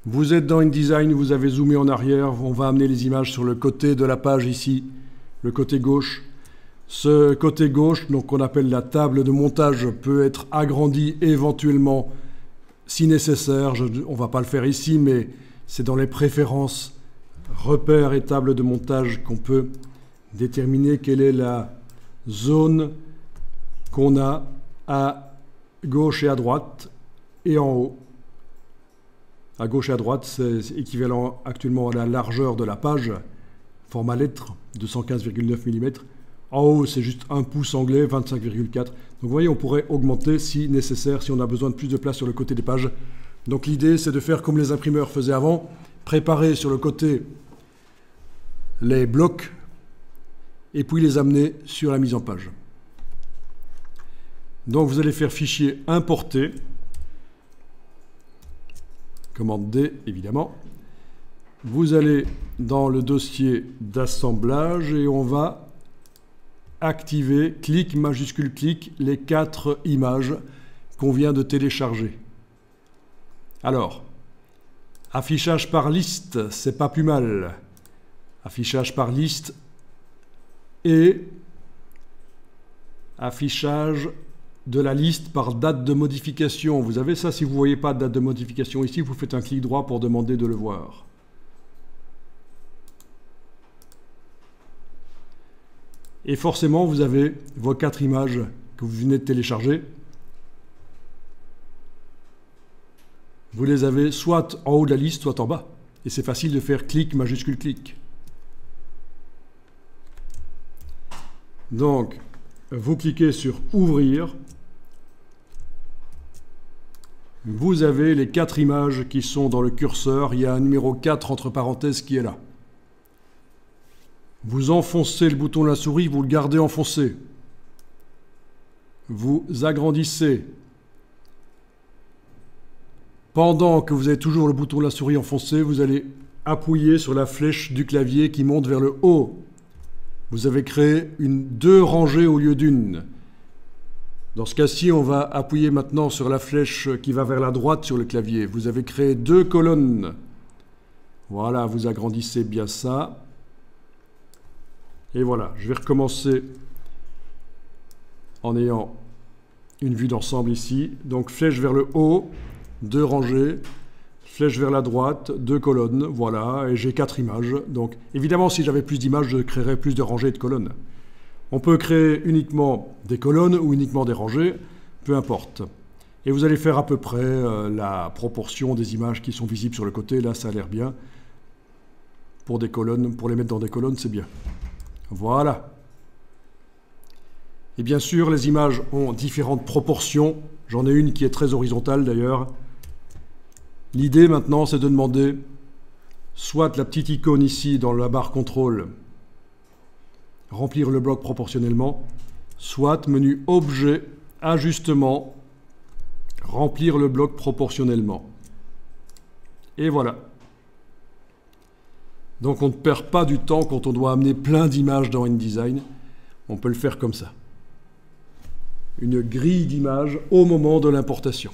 Vous êtes dans InDesign, vous avez zoomé en arrière, on va amener les images sur le côté de la page ici, le côté gauche. Ce côté gauche, donc qu'on appelle la table de montage, peut être agrandi éventuellement si nécessaire. On ne va pas le faire ici, mais c'est dans les préférences repères et table de montage qu'on peut déterminer quelle est la zone qu'on a à gauche et à droite et en haut. À gauche et à droite, c'est équivalent actuellement à la largeur de la page, format lettre, 215,9 mm. En haut, c'est juste 1 pouce anglais, 25,4. Donc vous voyez, on pourrait augmenter si nécessaire, si on a besoin de plus de place sur le côté des pages. Donc l'idée, c'est de faire comme les imprimeurs faisaient avant, préparer sur le côté les blocs et puis les amener sur la mise en page. Donc vous allez faire fichier importer, commande D évidemment. Vous allez dans le dossier d'assemblage et on va activer, clic, majuscule clic, les 4 images qu'on vient de télécharger. Alors, affichage par liste, c'est pas plus mal. Affichage par liste et affichage de la liste par date de modification. Vous avez ça, si vous ne voyez pas de date de modification ici, vous faites un clic droit pour demander de le voir. Et forcément, vous avez vos 4 images que vous venez de télécharger. Vous les avez soit en haut de la liste, soit en bas. Et c'est facile de faire clic, majuscule clic. Donc, vous cliquez sur ouvrir. Vous avez les 4 images qui sont dans le curseur. Il y a un numéro 4 entre parenthèses qui est là. Vous enfoncez le bouton de la souris, vous le gardez enfoncé. Vous agrandissez. Pendant que vous avez toujours le bouton de la souris enfoncé, vous allez appuyer sur la flèche du clavier qui monte vers le haut. Vous avez créé 2 rangées au lieu d'une. Dans ce cas-ci, on va appuyer maintenant sur la flèche qui va vers la droite sur le clavier. Vous avez créé 2 colonnes. Voilà, vous agrandissez bien ça. Et voilà, je vais recommencer en ayant une vue d'ensemble ici. Donc flèche vers le haut, 2 rangées, flèche vers la droite, 2 colonnes, voilà, et j'ai 4 images. Donc évidemment, si j'avais plus d'images, je créerais plus de rangées et de colonnes. On peut créer uniquement des colonnes ou uniquement des rangées, peu importe. Et vous allez faire à peu près la proportion des images qui sont visibles sur le côté. Là, ça a l'air bien. Pour des colonnes, pour les mettre dans des colonnes, c'est bien. Voilà. Et bien sûr, les images ont différentes proportions. J'en ai une qui est très horizontale d'ailleurs. L'idée maintenant, c'est de demander soit la petite icône ici dans la barre contrôle, remplir le bloc proportionnellement, soit menu objet, ajustement, remplir le bloc proportionnellement. Et voilà. Donc on ne perd pas du temps quand on doit amener plein d'images dans InDesign. On peut le faire comme ça. Une grille d'images au moment de l'importation.